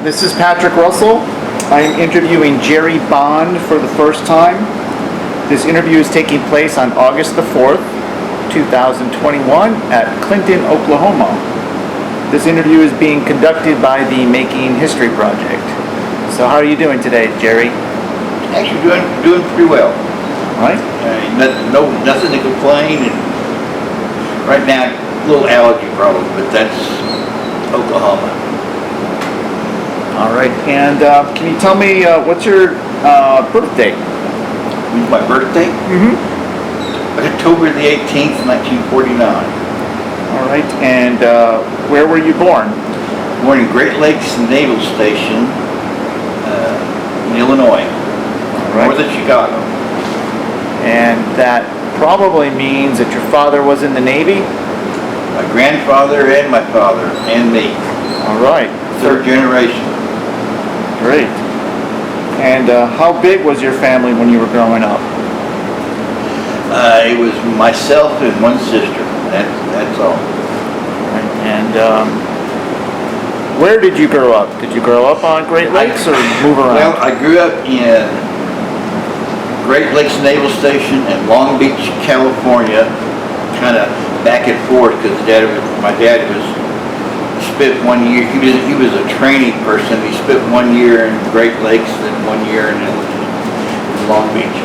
This is Patrick Russell. I'm interviewing Jerry Bond for the first time. This interview is taking place on August the 4th, 2021 at Clinton, Oklahoma. This interview is being conducted by the Making History Project. So how are you doing today, Jerry? Actually doing pretty well. All right. Nothing to complain. And right now, a little allergy problem, but that's Oklahoma. All right. And can you tell me what's your birthday? My birthday? Mm-hmm. October the 18th, 1949. All right. And where were you born? Born in Great Lakes Naval Station in Illinois, north of Chicago. And that probably means that your father was in the Navy? My grandfather and my father and me. All right. Third generation. Great. And how big was your family when you were growing up? It was myself and one sister. That's all. Right. And where did you grow up? Did you grow up on Great Lakes or move around? Well, I grew up in Great Lakes Naval Station in Long Beach, California, kind of back and forth because my dad spent 1 year. He was a training person. He spent 1 year in Great Lakes and 1 year in Long Beach.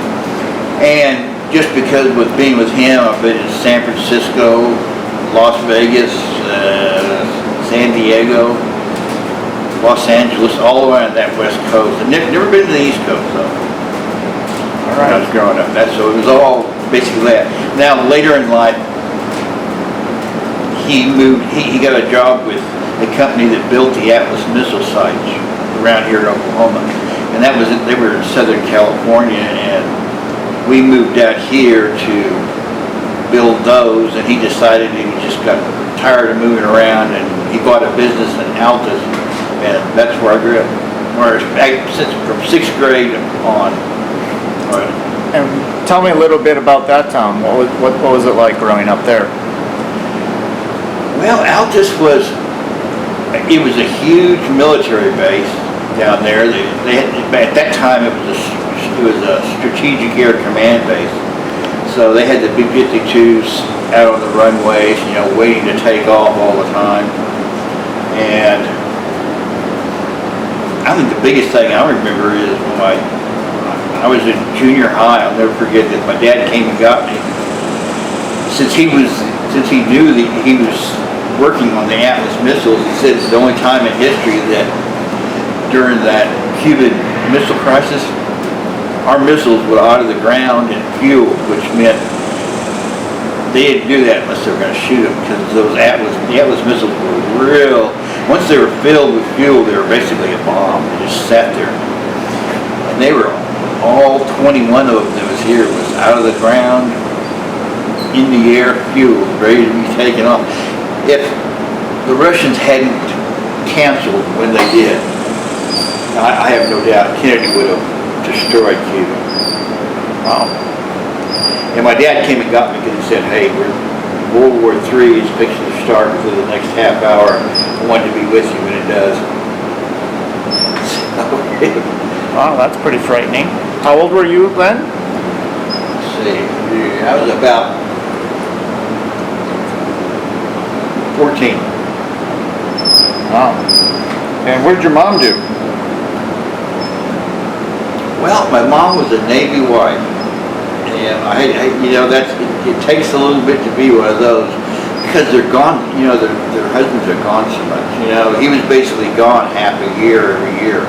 And just because being with him, I've been in San Francisco, Las Vegas, San Diego, Los Angeles, all around that West Coast. I've never been to the East Coast though. All right. When I was growing up. So it was all basically that. Now later in life, he moved. He got a job with a company that built the Atlas missile sites around here in Oklahoma, and they were in Southern California, and we moved out here to build those. And he decided he just got tired of moving around, and he bought a business in Altus, and that's where I grew up. From 6th grade on. Right. And tell me a little bit about that town. What was it like growing up there? Well, Altus was a huge military base down there. They had, at that time it was a strategic air command base. So they had the B-52s out on the runways, waiting to take off all the time. And I think the biggest thing I remember is when I was in junior high. I'll never forget that my dad came and got me. Since he knew that he was working on the Atlas missiles, he said it's the only time in history that during that Cuban Missile Crisis, our missiles were out of the ground and fueled, which meant they didn't do that unless they were going to shoot them, because the Atlas missiles were real. Once they were filled with fuel, they were basically a bomb. They just sat there, and they were all 21 of them that was here was out of the ground, in the air, fueled, ready to be taken off. If the Russians hadn't canceled when they did, I have no doubt Kennedy would have destroyed Cuba. And my dad came and got me because he said, "Hey, World War III is fixing to start within the next half hour. I wanted to be with you when it does." Wow, that's pretty frightening. How old were you then? Let's see. I was about 14. Wow. And what did your mom do? Well, my mom was a Navy wife, and it takes a little bit to be one of those because they're gone. Their husbands are gone so much. He was basically gone half a year every year,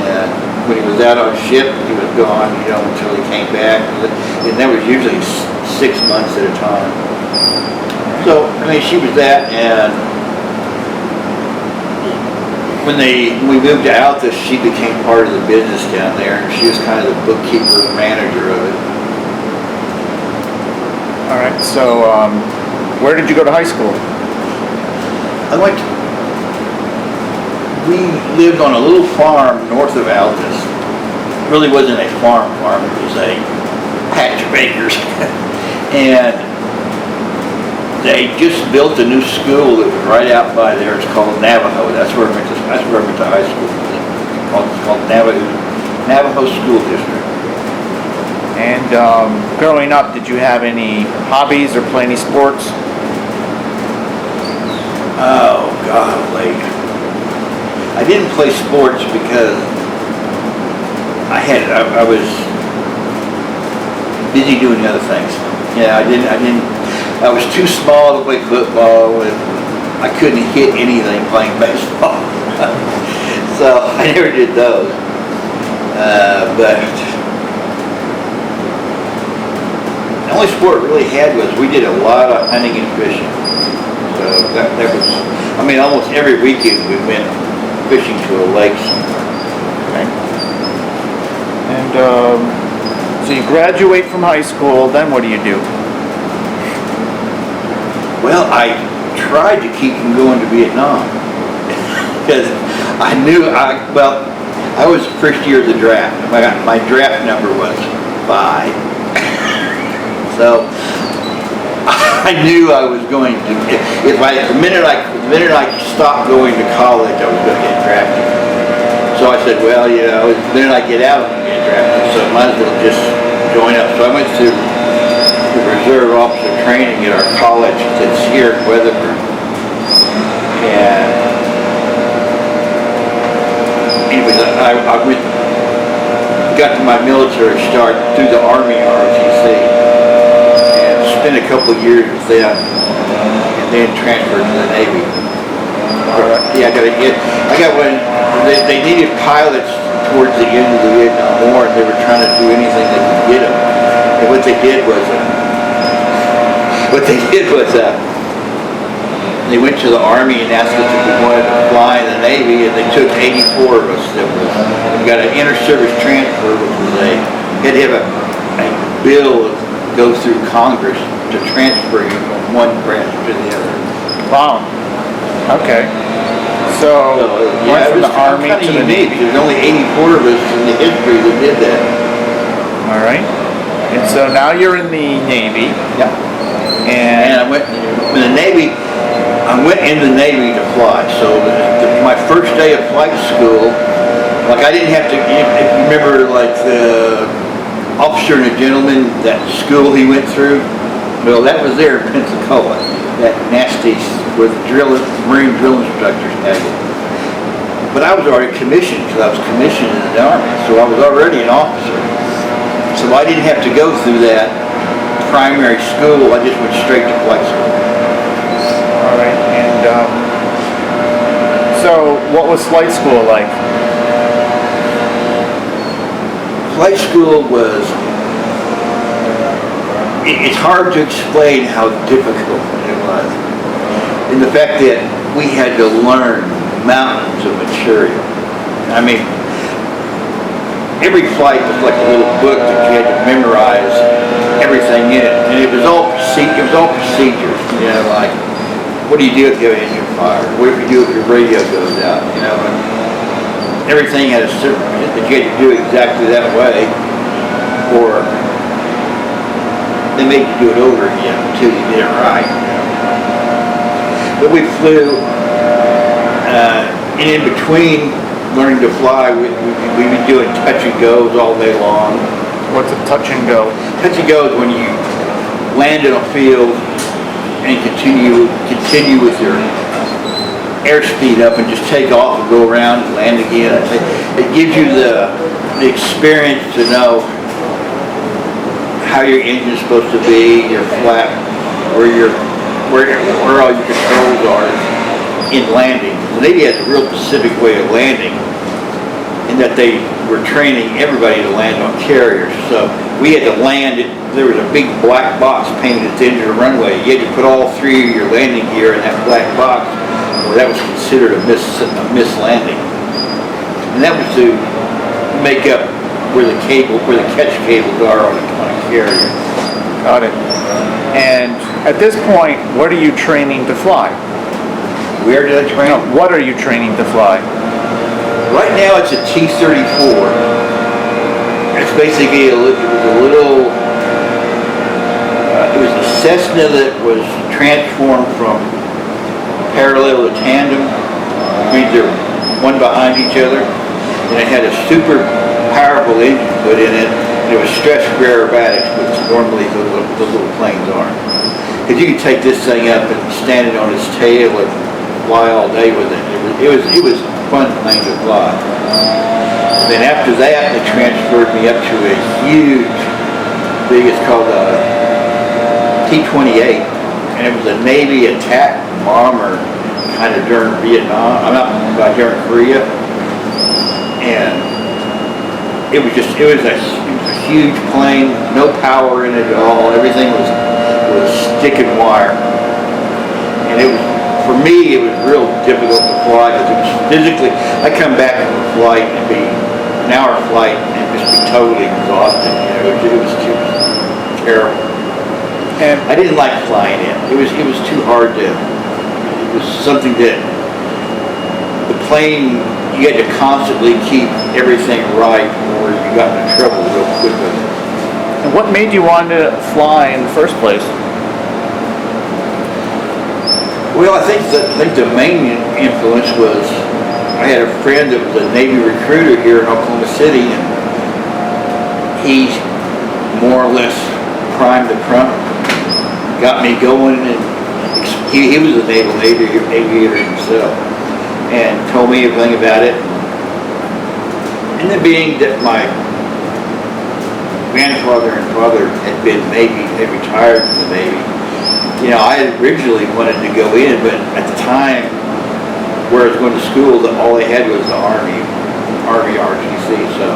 and when he was out on ship, he was gone, until he came back, and that was usually 6 months at a time. So, she was that, and when we moved to Altus, she became part of the business down there, and she was kind of the bookkeeper and manager of it. All right, so where did you go to high school? We lived on a little farm north of Altus. It really wasn't a farm, it was a patch of acres. And they just built a new school that was right out by there. It's called Navajo. That's where I went to That's where I went to high school. It's called Navajo School District. And growing up, did you have any hobbies or play any sports? Oh, golly. I didn't play sports because I was busy doing other things. Yeah, I was too small to play football, and I couldn't hit anything playing baseball. So I never did those. But the only sport we really had was we did a lot of hunting and fishing. So that was, I mean, almost every weekend we went fishing to a lake somewhere. Okay. And so you graduate from high school, then what do you do? Well, I tried to keep from going to Vietnam because I knew I was the first year of the draft. My draft number was 5. So I knew I was going to, the minute I stopped going to college, I was going to get drafted. So I said, well, you know, the minute I get out, I'm going to get drafted. So I might as well just join up. So I went to the reserve officer training at our college that's here in Weatherford. And anyways, I went, got to my military start through the Army ROTC and spent a couple of years with them and then transferred to the Navy. Yeah, I got one, they needed pilots towards the end of the Vietnam War, and they were trying to do anything they could get them. And what they did was they went to the Army and asked us if we wanted to fly in the Navy, and they took 84 of us. We got an inter-service transfer, which was they had to have a bill go through Congress to transfer you from one branch to the other. Wow. Okay. So went from the Army kind to of the unique. Navy. There's only 84 of us in the history that did that. All right. And so now you're in the Navy. Yeah. And And I went in the Navy. I went in the Navy to fly. So my first day of flight school, like I didn't have to. If you remember, like the Officer and a Gentleman, that school he went through. Well, that was there in Pensacola. That nasty where the Marine drill instructors had it. But I was already commissioned because I was commissioned in the Army, so I was already an officer. So I didn't have to go through that primary school. I just went straight to flight school. all right. And so what was flight school like? Flight school was, it's hard to explain how difficult it was. In the fact that we had to learn mountains of material. I mean, every flight was like a little book that you had to memorize everything in it. And it was all procedures, you know, like, what do you do if you have an engine fire? What do you do if your radio goes out, you know? And everything had a certain, that you had to do exactly that way, or they made you do it over again until you did it right. But we flew, and in between learning to fly, we'd be doing touch and goes all day long. What's a touch and go? Touch and go is when you land in a field and continue with your airspeed up and just take off and go around and land again. It gives you the experience to know how your engine's supposed to be, your flap, where all your controls are in landing. The Navy has a real specific way of landing in that they were training everybody to land on carriers. So we had to land it. There was a big black box painted at the end of the runway. You had to put all 3 of your landing gear in that black box, or that was considered a miss landing. And that was to make up where the catch cables are on a carrier. Got it. And at this point, what are you training to fly? Where did I train? No, what are you training to fly? Right now it's a T-34. It's basically it was a Cessna that was transformed from parallel to tandem. Which means they're one behind each other, and it had a super powerful engine put in it, and it was stretched rear aerobatics, which normally the little planes aren't. Because you could take this thing up and stand it on its tail and fly all day with it. It was a fun plane to fly. And then after that, they transferred me up to a huge, it's called a T-28, and it was a Navy attack bomber kind of during Vietnam, during Korea, and it was a huge plane, no power in it at all. Everything was stick and wire, and it was, for me, it was real difficult to fly because it was physically. I come back from a flight and be an hour flight and just be totally exhausted. It was terrible. And I didn't like flying in. It was too hard to. It was something that the plane, you had to constantly keep everything right, or you got into trouble real quick with it. And what made you want to fly in the first place? Well, I think the main influence was I had a friend that was a Navy recruiter here in Oklahoma City, and he more or less primed the pump, got me going, and he was a naval aviator himself, and told me everything about it. And then being that my grandfather and father had been Navy, had retired from the Navy, I originally wanted to go in, but at the time where I was going to school, all they had was the Army RTC, so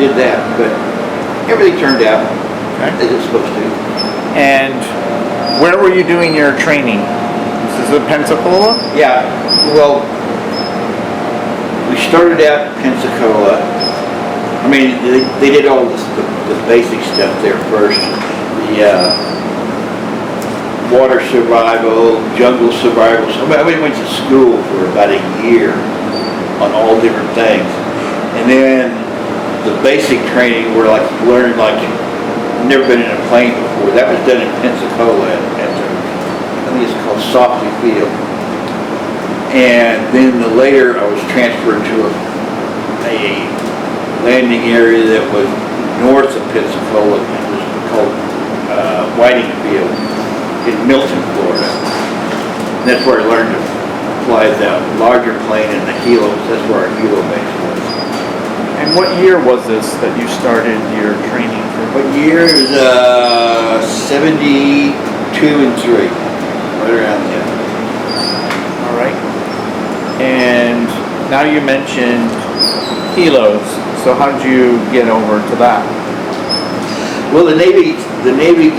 did that. But everything turned out as it's supposed to. And where were you doing your training? This is in Pensacola? Yeah, well, we started out in Pensacola. I mean, they did all the basic stuff there first. The water survival, jungle survival. So I went to school for about a year on all different things. And then the basic training where learning you've never been in a plane before. That was done in Pensacola at I think it's called Softy Field. And then later I was transferred to a landing area that was north of Pensacola. It was called Whiting Field in Milton, Florida. And that's where I learned to fly the larger plane and the helos. That's where our helo base was. And what year was this that you started your training for? What year? It was 72 and 3, right around there. All right. And now you mentioned helos. So how did you get over to that? Well, the Navy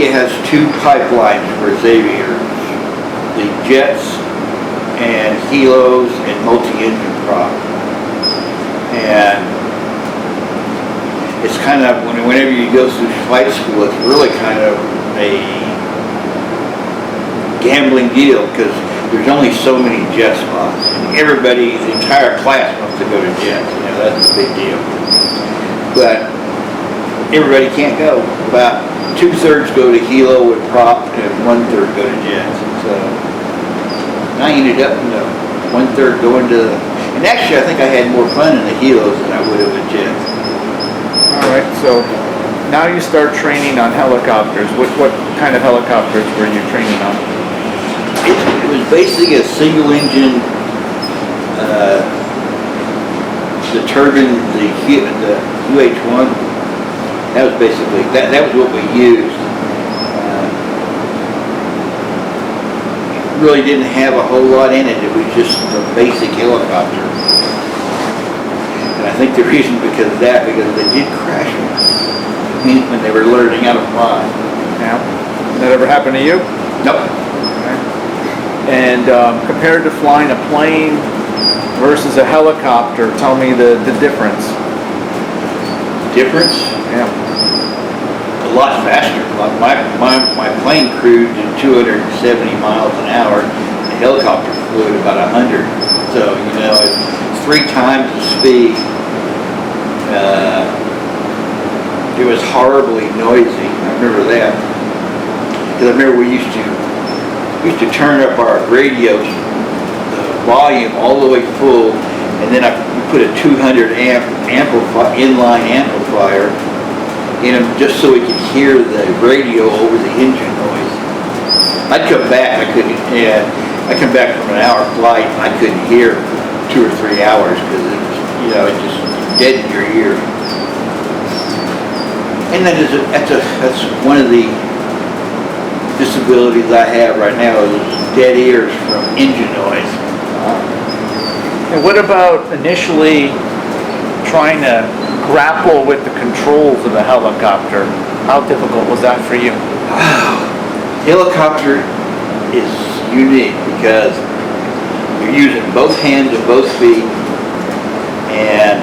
has two pipelines for its aviators: the jets and helos and multi-engine prop. And it's kind of, whenever you go through flight school, it's really kind of a gambling deal because there's only so many jet spots. Everybody, the entire class wants to go to jets. That's a big deal. But everybody can't go. About 2/3 go to helo and prop, and 1/3 go to jets. So I ended up 1/3 going to, and actually I think I had more fun in the helos than I would have with jets. All right. So now you start training on helicopters. What kind of helicopters were you training on? It was basically a single engine. The turbine, the UH-1. That was basically, that was what we used. It really didn't have a whole lot in it. It was just a basic helicopter. And I think the reason because they did crash when they were learning how to fly. Yeah. That ever happened to you? Nope. Okay. And compared to flying a plane versus a helicopter, tell me the difference. Difference? Yeah. A lot faster. My plane cruised at 270 miles an hour. The helicopter flew at about 100. So, it's 3 times the speed. It was horribly noisy. I remember that. Because I remember we used to turn up our radios, the volume all the way full, and then I put a 200 amp inline amplifier in them just so we could hear the radio over the engine noise. I'd come back, I come back from an hour flight, I couldn't hear for 2 or 3 hours because it was, it just deadened your ear. And that's one of the disabilities I have right now is dead ears from engine noise. And what about initially trying to grapple with the controls of a helicopter? How difficult was that for you? Helicopter is unique because you're using both hands and both feet, and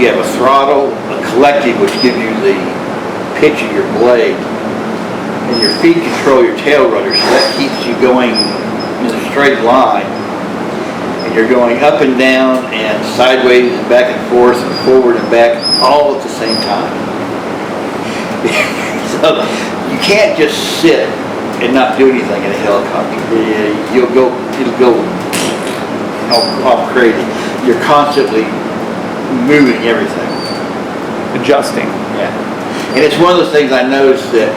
you have a throttle, a collective, which gives you the pitch of your blade, and your feet control your tail rudder, so that keeps you going in a straight line. And you're going up and down and sideways and back and forth and forward and back all at the same time. So you can't just sit and not do anything in a helicopter. It'll go all crazy. You're constantly moving everything. Adjusting. Yeah. And it's one of those things I noticed that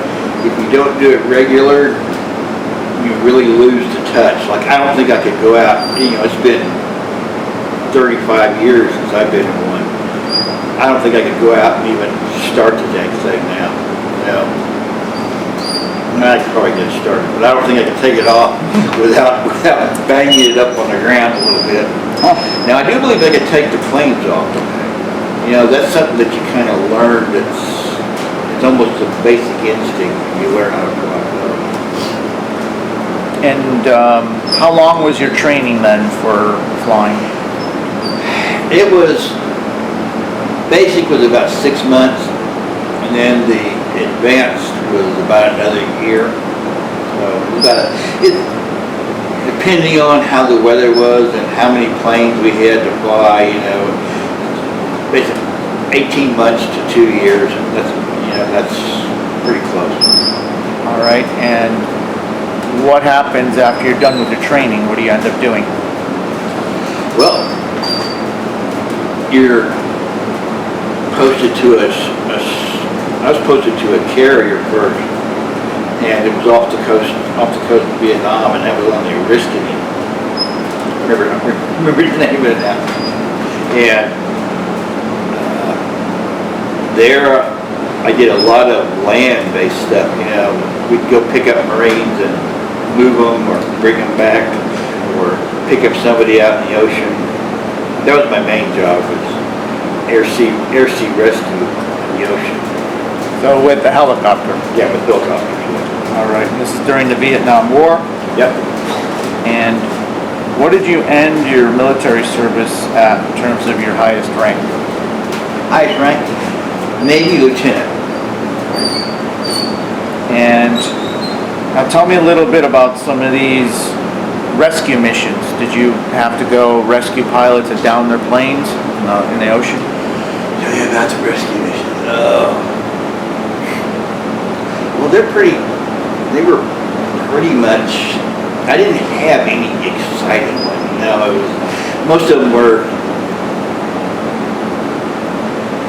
if you don't do it regular, you really lose the touch. Like, I don't think I could go out, it's been 35 years since I've been in one. I don't think I could go out and even start the dang thing now. I could probably get it started, but I don't think I could take it off without banging it up on the ground a little bit. Now, I do believe I could take the planes off. That's something that you kind of learn. It's almost a basic instinct you learn how to fly. And how long was your training then for flying? It was, basic was about 6 months, and then the advanced was about another year. So depending on how the weather was and how many planes we had to fly, basically 18 months to 2 years. That's pretty close. All right, and what happens after you're done with your training? What do you end up doing? Well, you're posted to I was posted to a carrier first, and it was off the coast of Vietnam, and that was on the Aristeid. Remember the name of it now. And there, I did a lot of land-based stuff. We'd go pick up Marines and move them, or bring them back, or pick up somebody out in the ocean. That was my main job, was air sea rescue in the ocean. So with the helicopter? Yeah, with helicopters. Yeah. All right, and this is during the Vietnam War? Yep. And what did you end your military service at in terms of your highest rank? Highest rank? Navy lieutenant. And now tell me a little bit about some of these rescue missions. Did you have to go rescue pilots and down their planes in the ocean? Yeah, that's a rescue mission. Well, they were pretty much, I didn't have any exciting one. Most of them were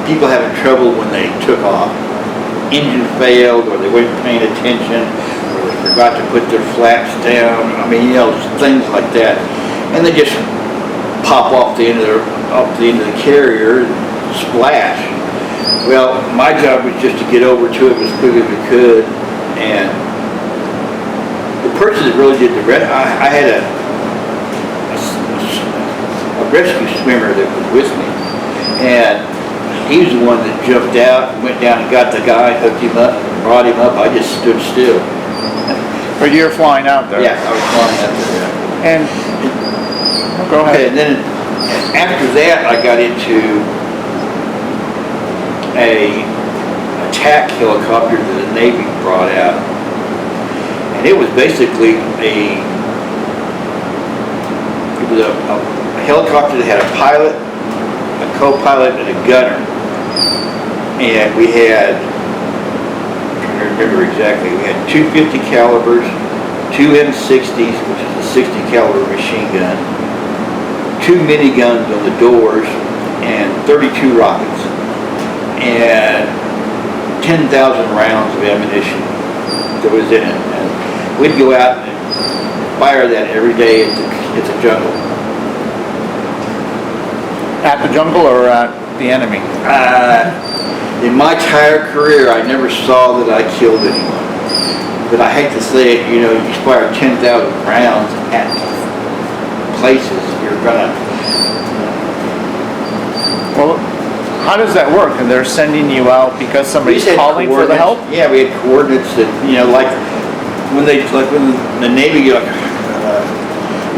people having trouble when they took off. Engine failed, or they weren't paying attention, or they forgot to put their flaps down. Things like that. And they just pop off the end of the carrier and splash. Well, my job was just to get over to it as quick as we could, and the person that really did the rest, I had a rescue swimmer that was with me, and he was the one that jumped out, went down and got the guy, hooked him up, and brought him up. I just stood still. But you're flying out there? Yeah, I was flying out there. Yeah. And go ahead. Okay, and then after that, I got into a attack helicopter that the Navy brought out, and it was basically a helicopter that had a pilot, a co-pilot, and a gunner. And we had, I'm trying to remember exactly, we had 250 calibers, 2 M60s, which is a 60 caliber machine gun, 2 miniguns on the doors, and 32 rockets, and 10,000 rounds of ammunition that was in it. And we'd go out and fire that every day at the jungle. At the jungle or at the enemy? In my entire career, I never saw that I killed anyone. But I hate to say it, you know, you fire 10,000 rounds at places, you're gonna. Well, how does that work? And they're sending you out because somebody's We just had calling for the help? coordinates. Yeah, we had coordinates that, you know, like when the Navy,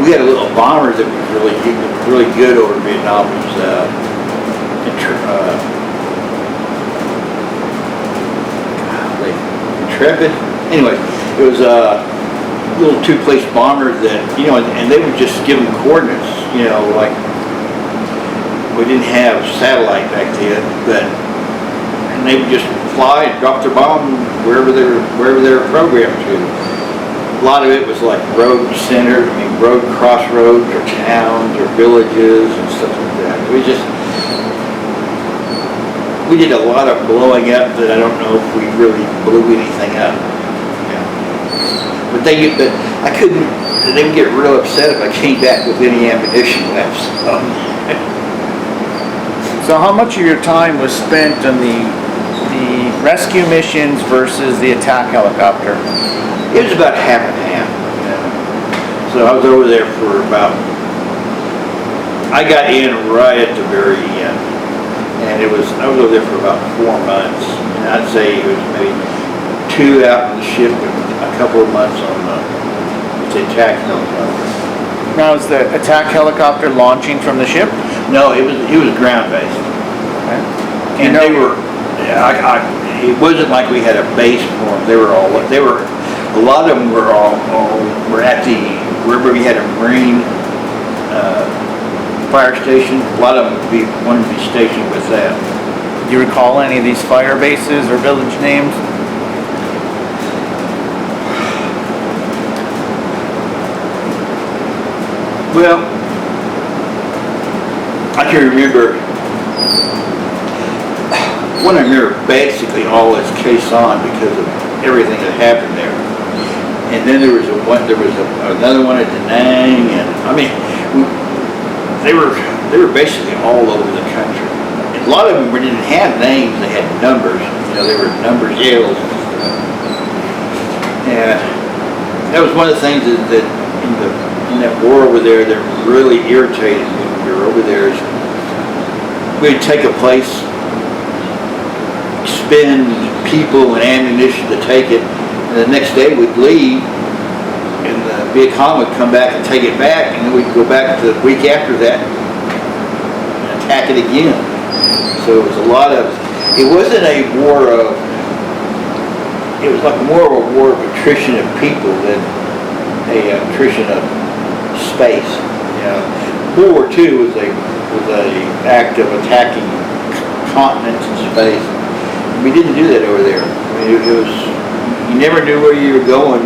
we had a little bomber that was really good over Vietnam. It was Intrepid. Anyway, it was a little two-place bomber that, you know, and they would just give them coordinates, you know, like we didn't have satellite back then, but and they would just fly and drop their bomb wherever they were programmed to. A lot of it was like road centered, I mean road crossroads or towns or villages and stuff like that. We did a lot of blowing up that I don't know if we really blew anything up. Yeah. But they would get real upset if I came back with any ammunition left. So how much of your time was spent on the rescue missions versus the attack helicopter? It was about half and half. So I was over there for I got in right at the very end. And I was over there for about 4 months. And I'd say it was maybe 2 out in the ship and a couple of months on the attack helicopter. Now, is the attack helicopter launching from the ship? No, it was ground based. Okay. And they were, it wasn't like we had a base for them. A lot of them were at wherever we had a Marine fire station. A lot of them wanted to be stationed with that. Do you recall any of these fire bases or village names? Well, I can remember, one I remember basically all this case on because of everything that happened there. And then there was another one at Da Nang, and I mean, they were basically all over the country. And a lot of them didn't have names; they had numbers. You know, they were number jails and stuff. And that was one of the things that in that war over there that really irritated me when we were over there. Is we'd take a place, spend people and ammunition to take it, and the next day we'd leave, and the Viet Cong would come back and take it back, and then we'd go back to the week after that and attack it again. So it was it wasn't a war of, it was like more of a war of attrition of people than a attrition of space. You know, World War II was a act of attacking continents and space. We didn't do that over there. I mean, it was, you never knew where you were going.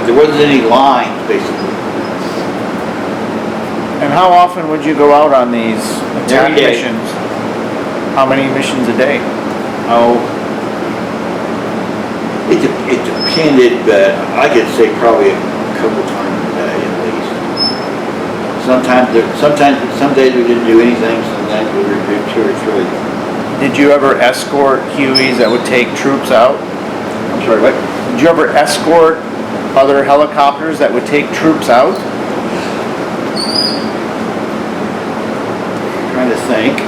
There wasn't any lines, basically. And how often would you go out on these attack Every day. missions? How many missions a day? Oh, it depended, but I could say probably a couple times a day at least. Some days we didn't do anything, sometimes we were doing 2 or 3. Did you ever escort Hueys that would take troops out? I'm sorry, what? Did you ever escort other helicopters that would take troops out? Trying to think.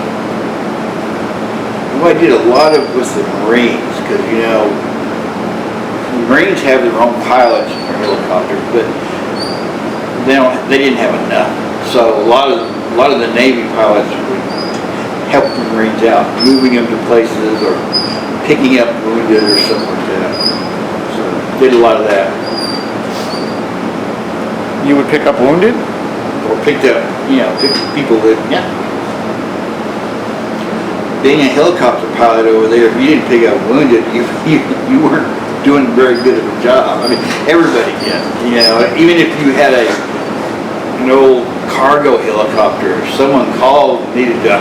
Well, I did a lot of with the Marines, because you know, the Marines have their own pilots for helicopters, but they didn't have enough. So a lot of the Navy pilots would help the Marines out, moving them to places or picking up wounded or something like that. So did a lot of that. You would pick up wounded? Or picked up people that, yeah. Being a helicopter pilot over there, if you didn't pick up wounded, you weren't doing very good of a job. I mean, everybody did. You know, even if you had an old cargo helicopter, if someone called needed a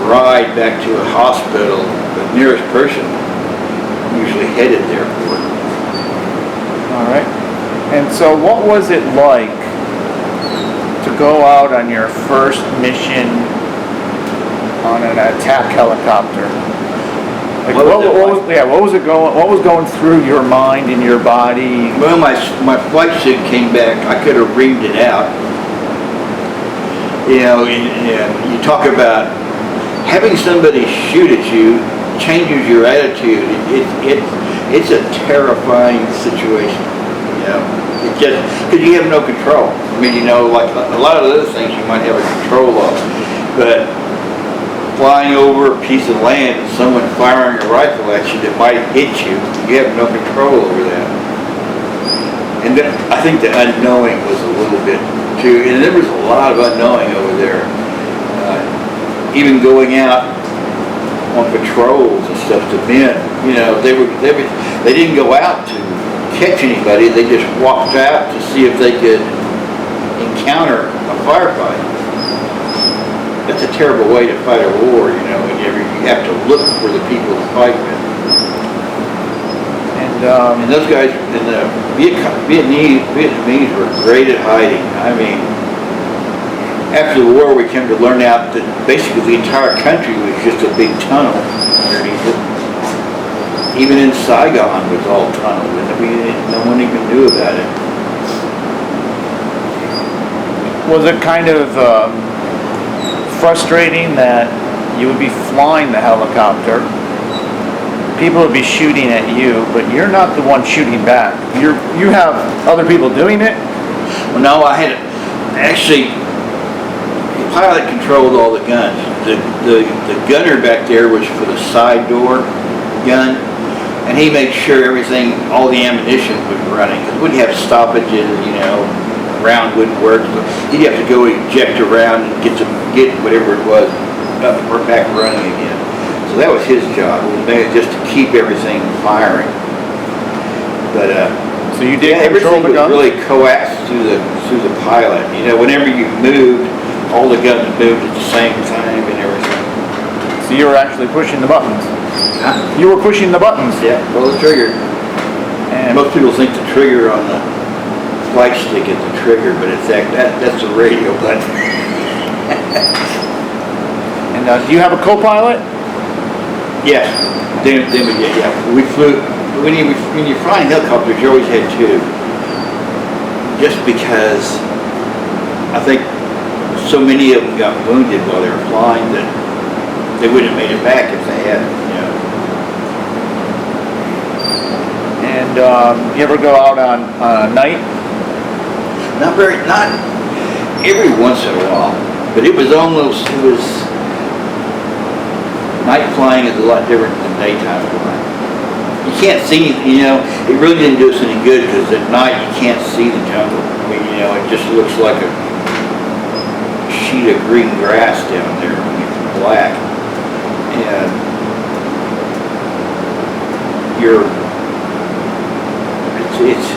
ride back to a hospital, the nearest person usually headed there for it. All right. And so what was it like to go out on your first mission on an attack helicopter? Like what was going through your mind and your body? Well, my flight suit came back. I could have reamed it out. You know, and you talk about having somebody shoot at you changes your attitude. It's a terrifying situation. You know, it just because you have no control. I mean, you know, like a lot of other things you might have a control of, but flying over a piece of land and someone firing a rifle at you that might hit you, you have no control over that. And then I think the unknowing was a little bit too, and there was a lot of unknowing over there. Even going out on patrols and stuff to men, you know, they didn't go out to catch anybody, they just walked out to see if they could encounter a firefight. That's a terrible way to fight a war, you know, and you have to look for the people to fight with. And those guys in the Vietnamese were great at hiding. I mean, after the war we came to learn out that basically the entire country was just a big tunnel underneath it. Even in Saigon was all tunnel, and no one even knew about it. Was it kind of frustrating that you would be flying the helicopter, people would be shooting at you, but you're not the one shooting back? You have other people doing it? Well, no, I had actually the pilot controlled all the guns. The gunner back there was for the side door gun, and he made sure everything, all the ammunition was running. Because we'd have stoppages, you know, round wouldn't work. So he'd have to go eject around and get whatever it was up or back running again. So that was his job, just to keep everything firing. But so you did everything control the was guns? really coaxed through the pilot. You know, whenever you moved, all the guns moved at the same time and everything. So you were actually pushing the buttons? Huh? You were pushing the buttons? Yeah, pull the trigger. And Most people think the trigger on the flight stick is the trigger, but it's that's the radio button. And do you have a co-pilot? Yes, yeah. We flew, when you're flying helicopters, you always had two. Just because I think so many of them got wounded while they were flying that they wouldn't have made it back if they hadn't, you know. And you ever go out on night? Not every once in a while, but it was night flying is a lot different than daytime flying. You can't see, you know, it really didn't do us any good because at night you can't see the jungle. I mean, you know, it just looks like a sheet of green grass down there when it's black. And it's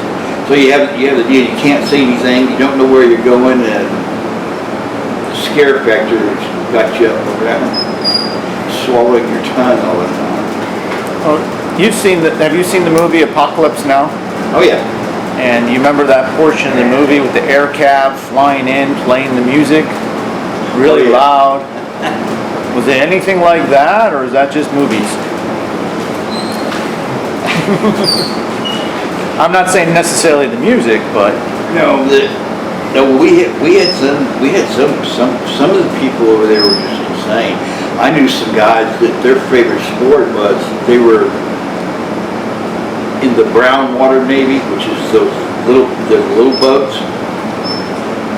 so you have the deal, you can't see anything, you don't know where you're going, and the scare factor got you up around swallowing your tongue all the time. Oh, have you seen the movie Apocalypse Now? Oh yeah. And you remember that portion of the movie with the air cab flying in, playing the music really Oh, yeah. loud? Was it anything like that, or is that just movies? I'm not saying necessarily the music, but No, we had some of the people over there were just insane. I knew some guys that their favorite sport was they were in the brown water navy, which is the little boats,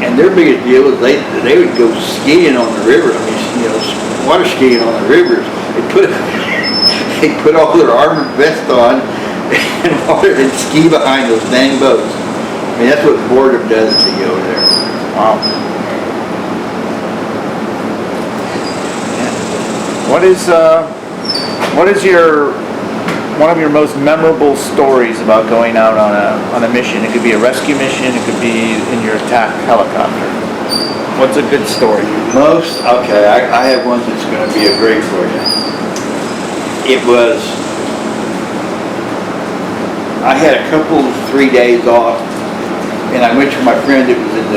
and their biggest deal was they would go skiing on the river. I mean, you know, water skiing on the rivers. They put all their armored vests on and ski behind those dang boats. I mean, that's what boredom does to you over there. wow. What is your one of your most memorable stories about going out on a mission? It could be a rescue mission. It could be in your attack helicopter. What's a good story? Okay, I have one that's going to be a great for you. It was, I had a couple, 3 days off, and I went to my friend that was in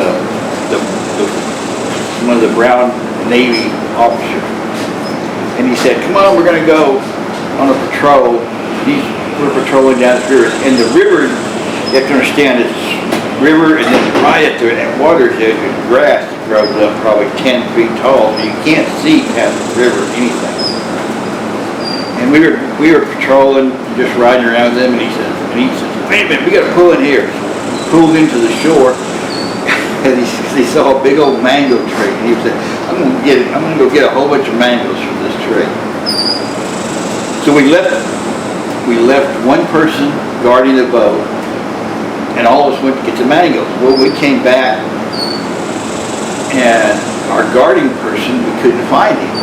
one of the Brown Navy officers. And he said, come on, we're going to go on a patrol. We're patrolling down this river. And the river, you have to understand, it's river, and then right at that water's edge is grass that grows up probably 10 feet tall, so you can't see past the river anything. And we were patrolling, just riding around with them, and he says, wait a minute, we got to pull in here. So pulled into the shore, and he saw a big old mango tree, and he said, I'm gonna go get a whole bunch of mangoes from this tree. So we left one person guarding the boat, and all of us went to get the mangoes. Well, we came back, and our guarding person, we couldn't find him.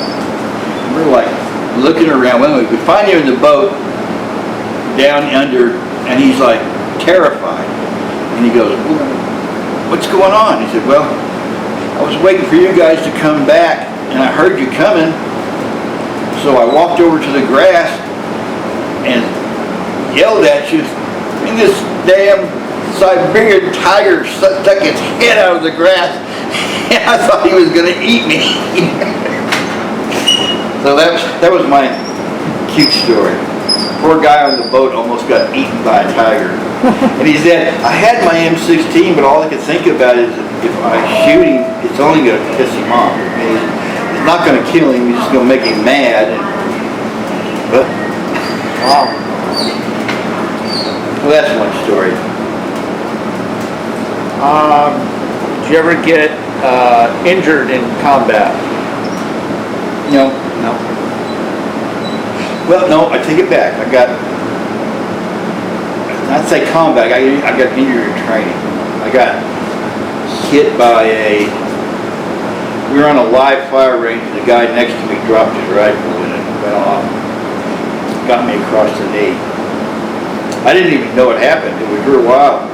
We were like looking around. Well, we could find him in the boat down under, and he's like terrified. And he goes, what's going on? He said, well, I was waiting for you guys to come back, and I heard you coming, so I walked over to the grass and yelled at you, and this damn Siberian tiger stuck its head out of the grass, and I thought he was going to eat me. So that was my cute story. Poor guy on the boat almost got eaten by a tiger. And he said, I had my M16, but all I could think about is if I shoot him, it's only going to piss him off. It's not going to kill him, it's just going to make him mad. But, wow. Well, that's one story. Did you ever get injured in combat? No. No. Well, no, I take it back. I'd say combat. I got injured in training. I got hit by we were on a live fire range, and the guy next to me dropped his rifle and it went off. Got me across the knee. I didn't even know what happened. It was real wild.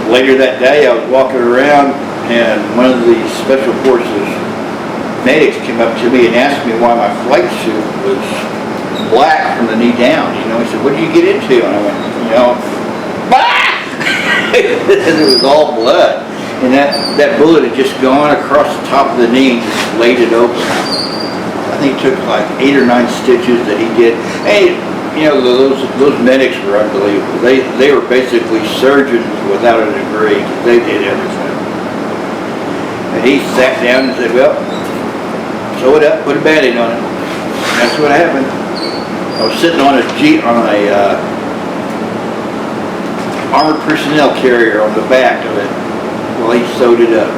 Later that day, I was walking around, and one of the Special Forces medics came up to me and asked me why my flight suit was black from the knee down. He said, what did you get into? And I went, bah! It was all blood. And that bullet had just gone across the top of the knee and just laid it open. I think it took like 8 or 9 stitches that he did. And those medics were unbelievable. They were basically surgeons without a degree. They did everything. And he sat down and said, well, sew it up, put a Band-Aid on it. That's what happened. I was sitting on a armored personnel carrier on the back of it while he sewed it up.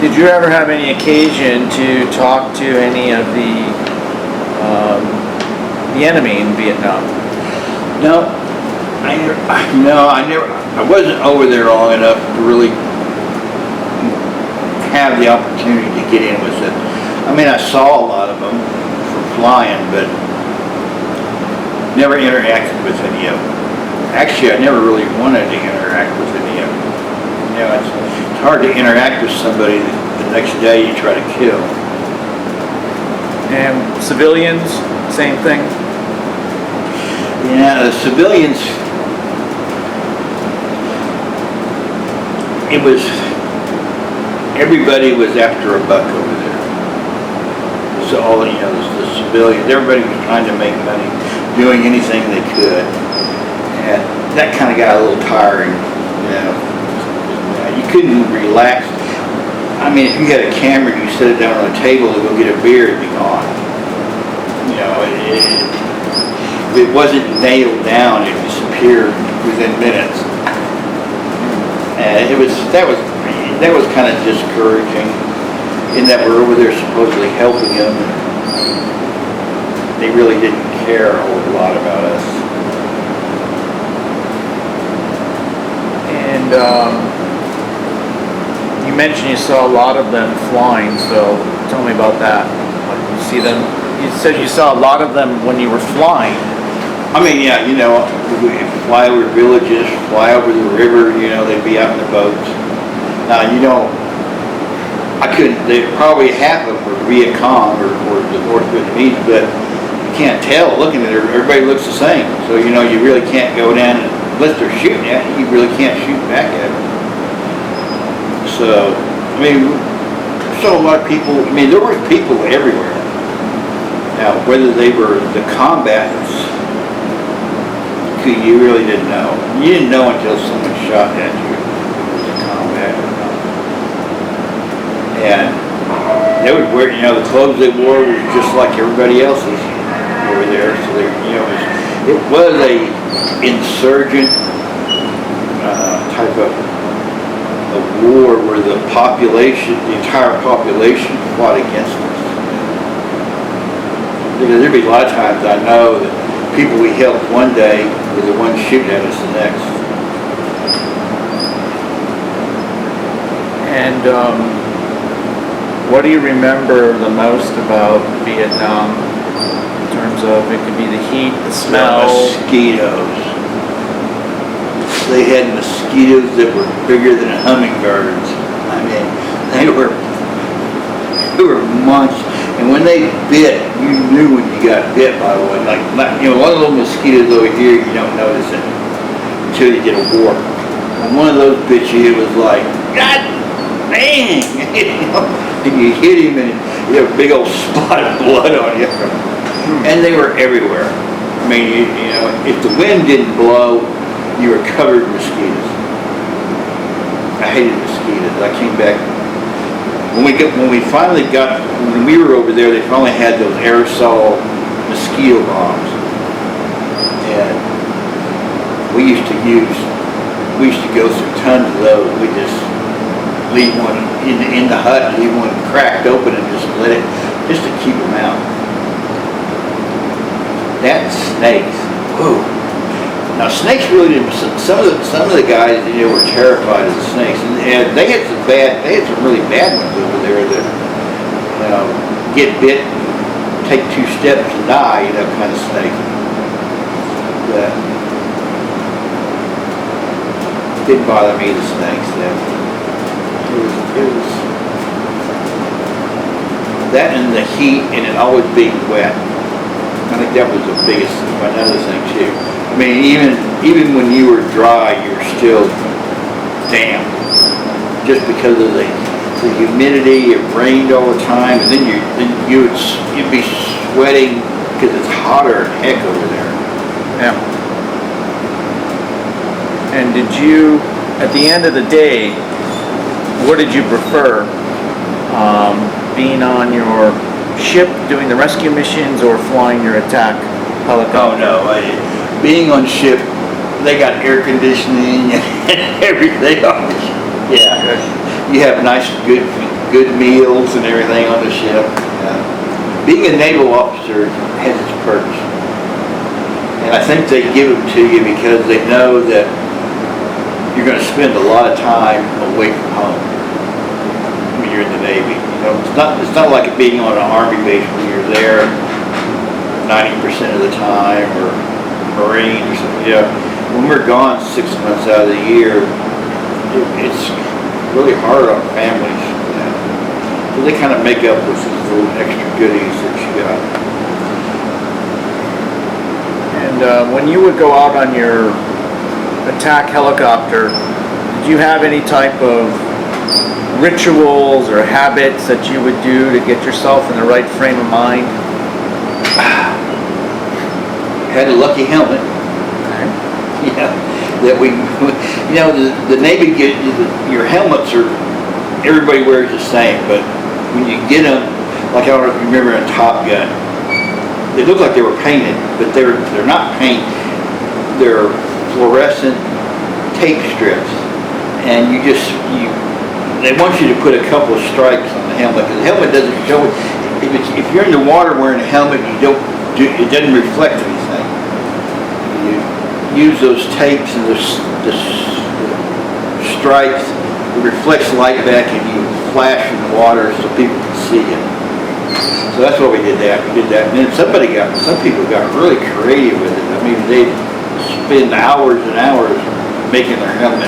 Did you ever have any occasion to talk to any of the enemy in Vietnam? No, I never. I wasn't over there long enough to really have the opportunity to get in with it. I mean, I saw a lot of them from flying, but never interacted with any of them. Actually, I never really wanted to interact with any of them. It's hard to interact with somebody that the next day you try to kill. And civilians, same thing? Yeah, the civilians, everybody was after a buck over there. So all, the civilians, everybody was trying to make money, doing anything they could. And that kind of got a little tiring, You couldn't relax. I mean, if you had a camera, you set it down on a table to go get a beer, it'd be gone. If it wasn't nailed down, it disappeared within minutes. And that was kind of discouraging, in that we're over there supposedly helping them, and they really didn't care a whole lot about us. And you mentioned you saw a lot of them flying, so tell me about that. Like, you see them you said you saw a lot of them when you were flying. I mean, yeah, you know, we'd fly over villages, fly over the river, you know, they'd be out in the boats. Now, you know, probably half of them were Vietcong or the North Vietnamese, but you can't tell looking at it, everybody looks the same. So, you know, you really can't go down and, unless they're shooting at you, you really can't shoot back at them. So, I mean, saw a lot of people, I mean, there were people everywhere. Now, whether they were the combatants, you really didn't know. You didn't know until someone shot at you if it was a combat or not. And they would wear, you know, the clothes they wore was just like everybody else's over there. So they, you know, it was a insurgent type of a war where the population, the entire population fought against us. Because there'd be a lot of times I know that people we helped one day were the ones shooting at us the next. And what do you remember the most about Vietnam in terms of, it could be the heat, the smell? Mosquitoes. They had mosquitoes that were bigger than hummingbirds. I mean, they were monsters. And when they bit, you knew when you got bit, by the way. Like, you know, one of those mosquitoes over here, you don't notice it until you get a warp. When one of those bit you, it was like, God dang! You know, and you hit him and you have a big old spot of blood on you. And they were everywhere. I mean, you know, if the wind didn't blow, you were covered in mosquitoes. I hated mosquitoes. I came back. When we were over there, they finally had those aerosol mosquito bombs, and we used to go through tons of those. We just leave one in the hut, leave one cracked open, and just let it, just to keep them out. That snakes, whoa. Now snakes really didn't. Some of the guys, you know, were terrified of the snakes, and they had some really bad ones over there that, you know, get bit, take 2 steps and die, you know, kind of snake. But it didn't bother me, the snakes. It was that and the heat, and it always being wet. I think that was the biggest, another thing too. I mean, even when you were dry, you were still damp, just because of the humidity. It rained all the time, and then you'd be sweating because it's hotter than heck over there. Yeah. And did you, at the end of the day, what did you prefer? Being on your ship doing the rescue missions or flying your attack helicopter? Oh no, being on ship, they got air conditioning and everything on the ship. Yeah, Good. you have nice, good meals and everything on the ship. Yeah. Being a naval officer has its perks, and I think they give them to you because they know that you're going to spend a lot of time away from home when you're in the Navy. You know, it's not like it being on an Army base where you're there 90% of the time, or Marine or something. Yeah, when we're gone 6 months out of the year, it's really hard on families. You know? So they kind of make up with these little extra goodies that you got. And when you would go out on your attack helicopter, did you have any type of rituals or habits that you would do to get yourself in the right frame of mind? Had a lucky helmet. Yeah, that you know, the Navy your helmets are, everybody wears the same, but when you get them, like I don't know if you remember in Top Gun, they look like they were painted, but they're not paint. They're fluorescent tape strips, and they want you to put a couple of stripes on the helmet, because the helmet doesn't show it. If you're in the water wearing a helmet, it doesn't reflect anything. You use those tapes and the stripes, it reflects light back and you flash in the water so people can see it. So that's why we did that. We did that, and then some people got really creative with it. I mean, they spend hours and hours making their helmet.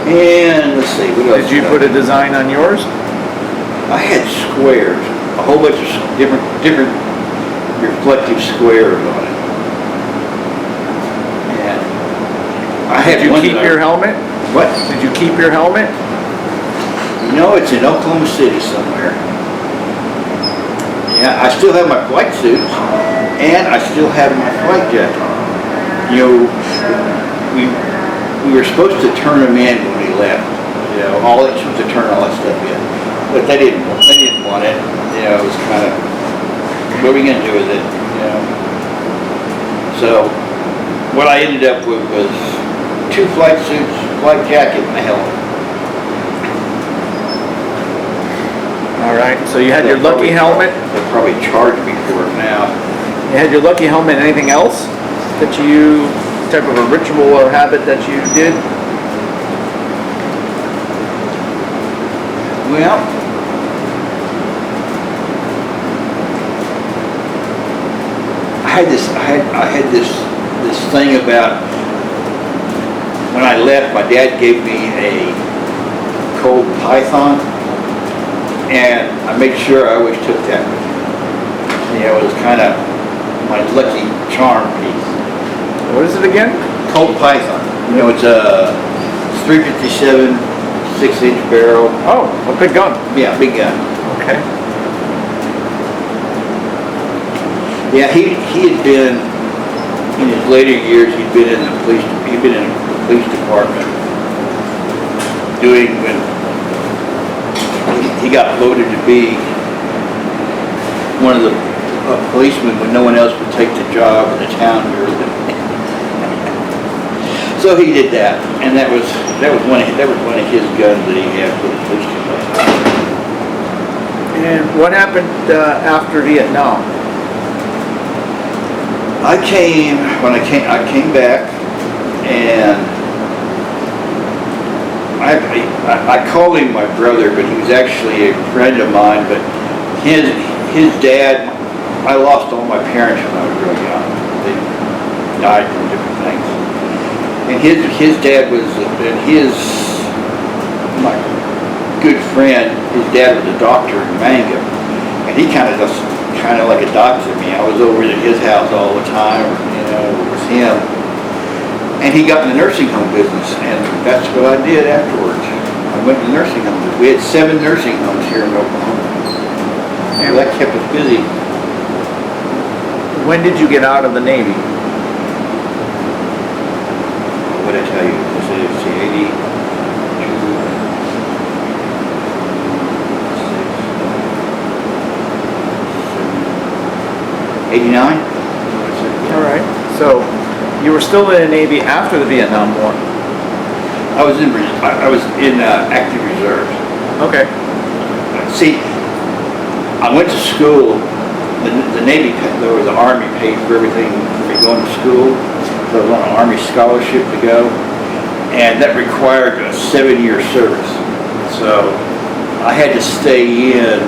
And let's see, what else? Did you put a design on yours? I had squares, a whole bunch of different reflective squares on it. And I had Did you one keep that your helmet? What? Did you keep your helmet? No, it's in Oklahoma City somewhere. Yeah, I still have my flight suits, and I still have my flight jacket. You know, we were supposed to turn them in when we left. You know, supposed to turn all that stuff in, but they didn't want it. You know, it was kind of, what are we gonna do with it? You know. So what I ended up with was 2 flight suits, flight jacket, and a helmet. All right, so you had your lucky helmet. They'll probably charge me for it now. You had your lucky helmet. Anything else that you, type of a ritual or habit that you did? Well, I had this thing about when I left. My dad gave me a cold python, and I made sure I always took that with me. You know, it was kind of my lucky charm piece. What is it again? Colt Python. You know, it's a 357 6-inch barrel. Oh, a big gun. Yeah, big gun. Okay. Yeah, he had been in his later years. He'd been in the police department doing when he got voted to be one of the policemen when no one else would take the job in the town we were living in. So he did that, and that was one of his guns that he had for the police department. And what happened after Vietnam? I came back, and I called him my brother, but he was actually a friend of mine. But his dad, I lost all my parents when I was real young. They died from different things. And his dad was, my good friend, his dad was a doctor in Mangum, and he kind of like adopted me. I was over at his house all the time, you know, it was him. And he got in the nursing home business, and that's what I did afterwards. I went to nursing homes. We had 7 nursing homes here in Oklahoma. And that kept us busy. When did you get out of the Navy? What did I tell you? It's 89? All right. So you were still in the Navy after the Vietnam War. I was in active reserves. Okay. See, I went to school. The Navy, or the Army paid for everything for me going to school. So I was on an Army scholarship to go, and that required a 7-year service. So I had to stay in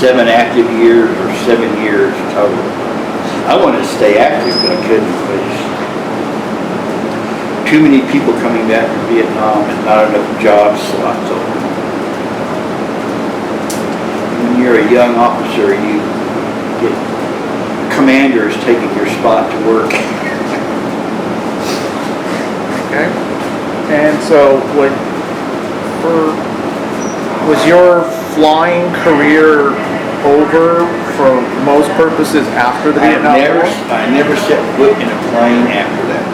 7 active years or 7 years total. I wanted to stay active, but I couldn't because too many people coming back from Vietnam and not enough job slots open. When you're a young officer, you get commanders taking your spot to work. Okay. And so was your flying career over for most purposes after the Vietnam War? I never set foot in a plane after that.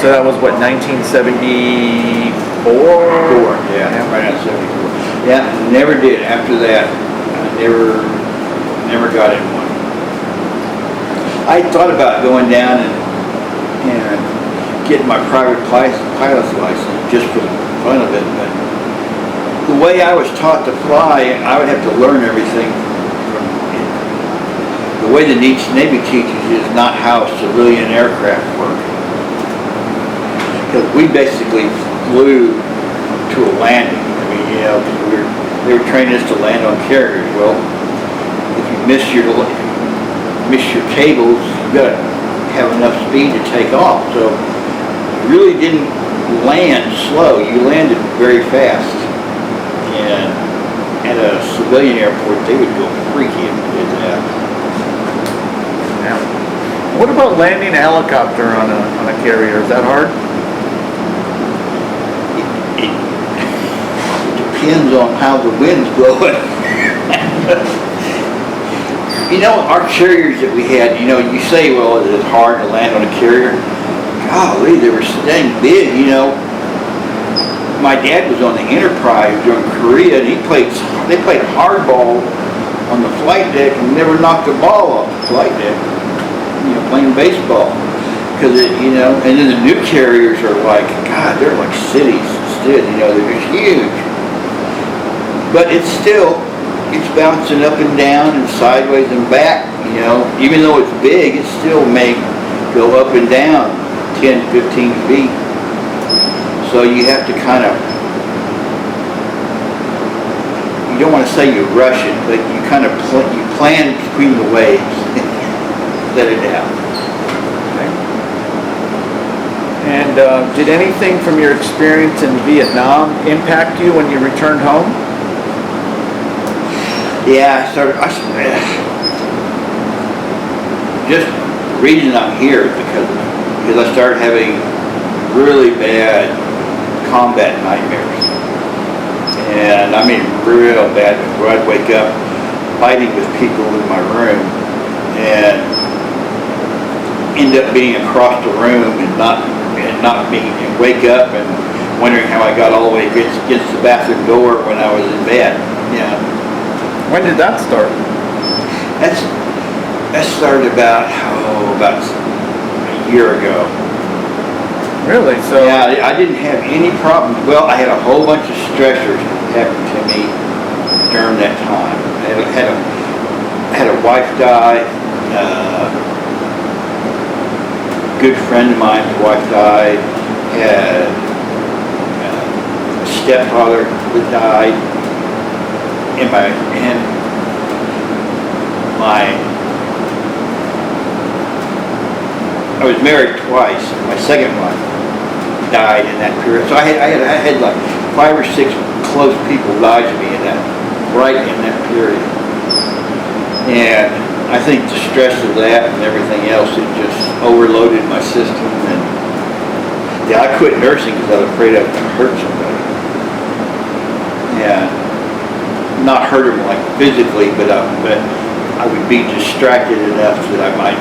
So that was what, 1974? Yeah, right at 74. Yeah, never did. After that, I never got in one. I thought about going down and getting my private pilot's license just for the fun of it, but the way I was taught to fly, I would have to learn everything from it. The way the Navy teaches is not how civilian aircraft work. Because we basically flew to a landing. I mean, you know, they were training us to land on carriers. Well, if you miss your cables, you got to have enough speed to take off. So you really didn't land slow. You landed very fast. And at a civilian airport, they would go freaky if you did that. Yeah. What about landing a helicopter on a carrier? Is that hard? It depends on how the wind's blowing. You know, our carriers that we had, you know, you say, well, is it hard to land on a carrier? Golly, they were so dang big, you know. My dad was on the Enterprise during Korea, and they played hardball on the flight deck and never knocked a ball off the flight deck. You know, playing baseball. Because, you know, and then the new carriers are like, God, they're like cities instead, you know, they're just huge. But it's bouncing up and down and sideways and back, you know. Even though it's big, it still may go up and down 10, 15 feet. So you have to kind of, you don't want to say you rush it, but you kind of you plan between the waves. Let it down. Okay. And did anything from your experience in Vietnam impact you when you returned home? Yeah, just the reason I'm here is because I started having really bad combat nightmares. And I mean real bad, where I'd wake up fighting with people in my room and end up being across the room and wake up and wondering how I got all the way against the bathroom door when I was in bed. Yeah. When did that start? That started about a year ago. Really? So Yeah, I didn't have any problems. Well, I had a whole bunch of stressors happen to me during that time. I had a wife die. A good friend of mine's wife died. Had a stepfather that died. I was married twice. My second wife died in that period. So I had like 5 or 6 close people die to me right in that period. And I think the stress of that and everything else, it just overloaded my system. And yeah, I quit nursing because I was afraid I was going to hurt somebody. Yeah, not hurt them like physically, but I would be distracted enough that I might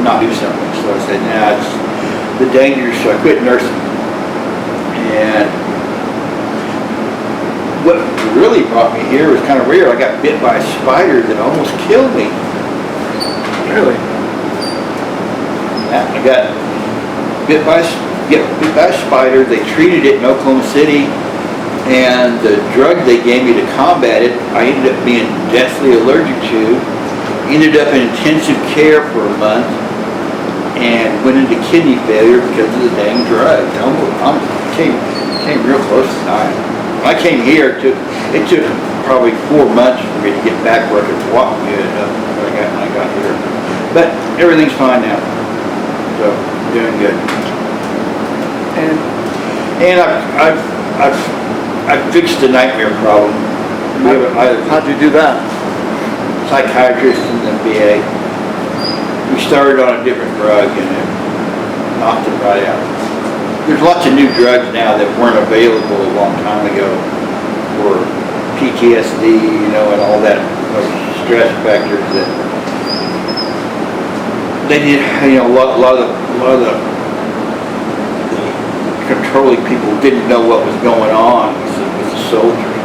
not do something. So I said, nah, it's the danger, so I quit nursing. And what really brought me here was kind of weird. I got bit by a spider that almost killed me. really? I got bit by a spider. They treated it in Oklahoma City, and the drug they gave me to combat it, I ended up being deathly allergic to. Ended up in intensive care for a month, and went into kidney failure because of the dang drug. I came real close to dying. When I came here, it took probably 4 months for me to get back where I could walk good when I got here. But everything's fine now, so doing good. And I've fixed the nightmare problem. How'd you do that? Psychiatrist in the VA. We started on a different drug and it knocked it right out. There's lots of new drugs now that weren't available a long time ago for PTSD, you know, and all that, those stress factors that they did. You know, a lot of the controlling people didn't know what was going on with the soldiers.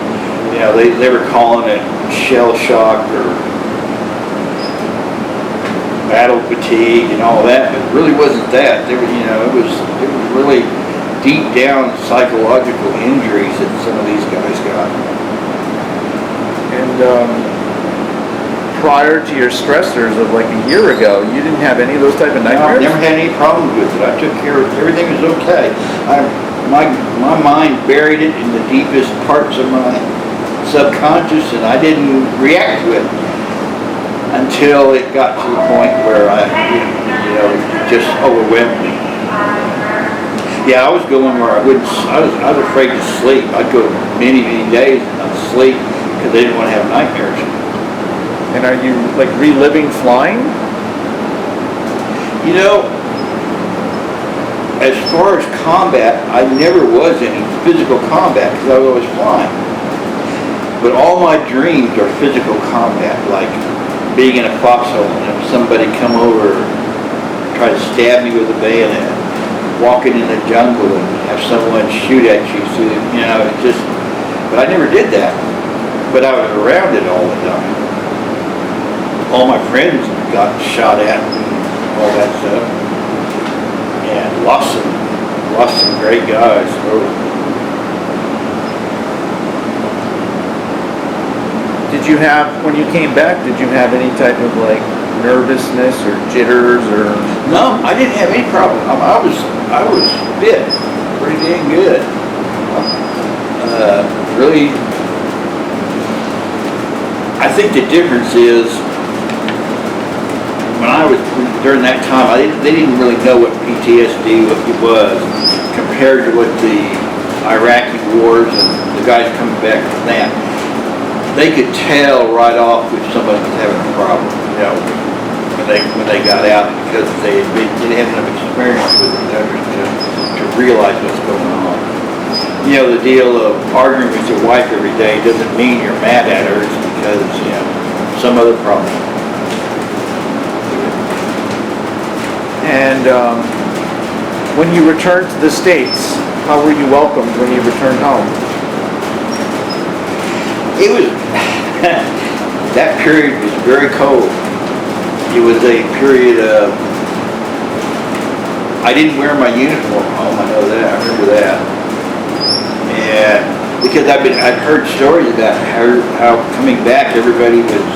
You know, they were calling it shell shock or battle fatigue and all that, but it really wasn't that. There was, you know, it was really deep down psychological injuries that some of these guys got. And prior to your stressors of like a year ago, you didn't have any of those type of No, I nightmares? never had any problems with it. I took care of it. Everything was okay. My mind buried it in the deepest parts of my subconscious, and I didn't react to it until it got to the point where it just overwhelmed me. Yeah, I was going where I was afraid to sleep. I'd go many days and not sleep because I didn't want to have nightmares. And are you like reliving flying? You know, as far as combat, I never was any physical combat because I was always flying. But all my dreams are physical combat, like being in a foxhole and have somebody come over and try to stab me with a bayonet, walking in the jungle and have someone shoot at you through, it just, but I never did that. But I was around it all the time. All my friends got shot at and all that stuff. And lost some great guys. Did you have, when you came back, did you have any type of like nervousness or jitters or? No, I didn't have any problem. I was fit, pretty dang good. Really, I think the difference is during that time, they didn't really know what PTSD was compared to what the Iraqi wars and the guys coming back from that. They could tell right off if somebody was having a problem, when they got out, because they didn't have enough experience with it to realize what's going on. The deal of arguing with your wife every day doesn't mean you're mad at her. It's because some other problem. And when you returned to the States, how were you welcomed when you returned home? It was, that period was very cold. It was a period of, I didn't wear my uniform home, I know that, I remember that. And because I'd heard stories about how coming back everybody was,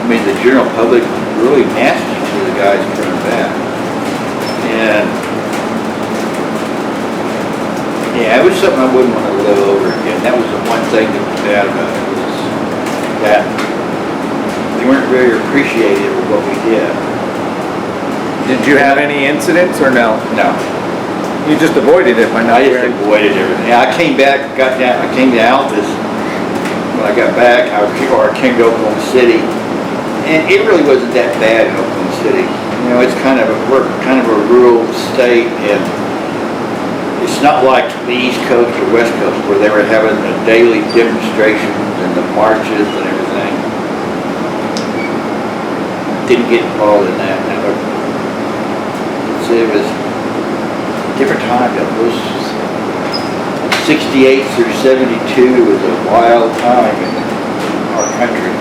the general public was really nasty to the guys coming back. And yeah, it was something I wouldn't want to live over again. That was the one thing that was bad about it, was that they weren't very appreciative of what we did. Did you have any incidents or no? No. You just avoided it by not I just wearing. avoided everything. Yeah, I came back, I came to Altus. When I got back, I came to Oklahoma City, and it really wasn't that bad in Oklahoma City. It's we're kind of a rural state, and it's not like the East Coast or West Coast where they were having the daily demonstrations and the marches and everything. Didn't get involved in that. It was a different time. It was 68 through 72 was a wild time in our country.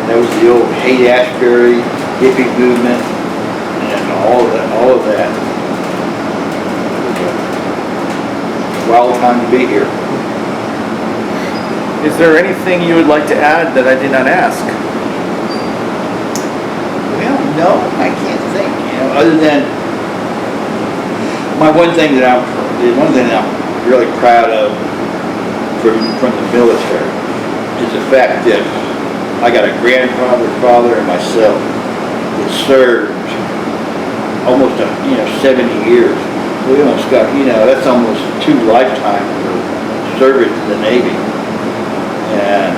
That was the old Haight-Ashbury hippie movement and all of that. It was a wild time to be here. Is there anything you would like to add that I did not ask? Well, no, I can't think. Other than one thing that I'm really proud of from the military is the fact that I got a grandfather, father, and myself that served almost 70 years. We almost got, that's almost 2 lifetimes of service in the Navy. And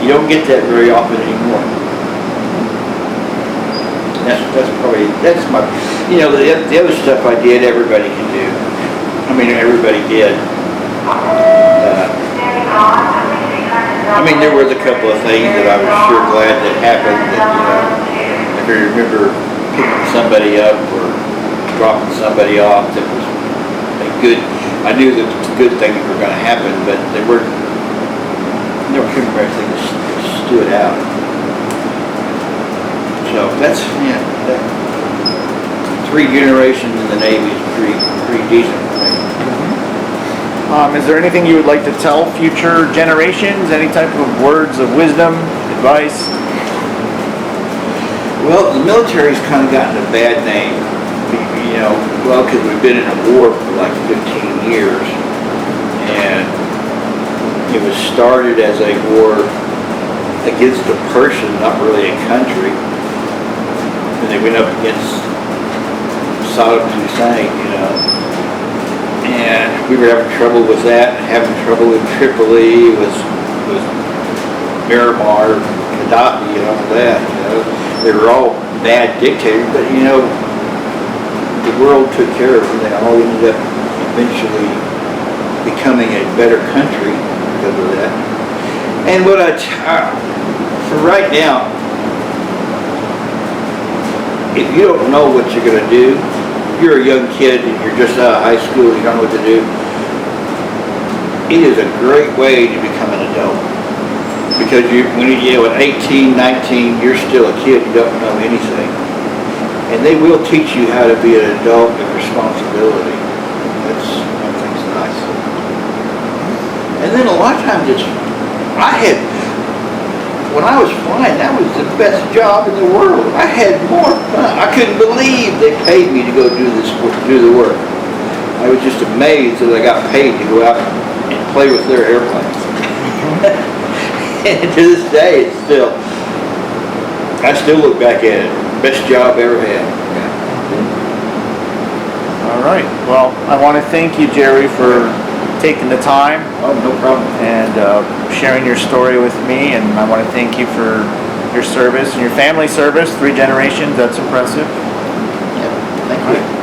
you don't get that very often anymore. That's my, the other stuff I did, everybody can do. Everybody did. There was a couple of things that I was sure glad that happened, that, if you remember picking somebody up or dropping somebody off, that was a good, I knew that good things were going to happen, but they weren't, never too many things stood out. So that's, that 3 generations in the Navy is pretty decent for me. Is there anything you would like to tell future generations? Any type of words of wisdom, advice? Well, the military's kind of gotten a bad name, because we've been in a war for like 15 years, and was started as a war against a person, not really a country. And they went up against Saddam Hussein, you know. And we were having trouble with that, having trouble in Tripoli with Miramar, Gaddafi, and all that, you know. They were all bad dictators, but you know, the world took care of them. They all ended up eventually becoming a better country because of that. And what for right now, if you don't know what you're going to do, if you're a young kid and you're just out of high school, you don't know what to do, it is a great way to become an adult. Because when you're at 18, 19, you're still a kid, you don't know anything. And they will teach you how to be an adult with responsibility. That's one thing's nice. And then a lot of times when I was flying, that was the best job in the world. I had more fun. I couldn't believe they paid me to go do the work. I was just amazed that I got paid to go out and play with their airplanes. And to this day, I still look back at it. Best job I ever had. All right. Well, I want to thank you, Jerry, for taking the time. Oh, no problem. And sharing your story with me. And I want to thank you for your service and your family service, 3 generations. That's impressive. Yeah, thank you.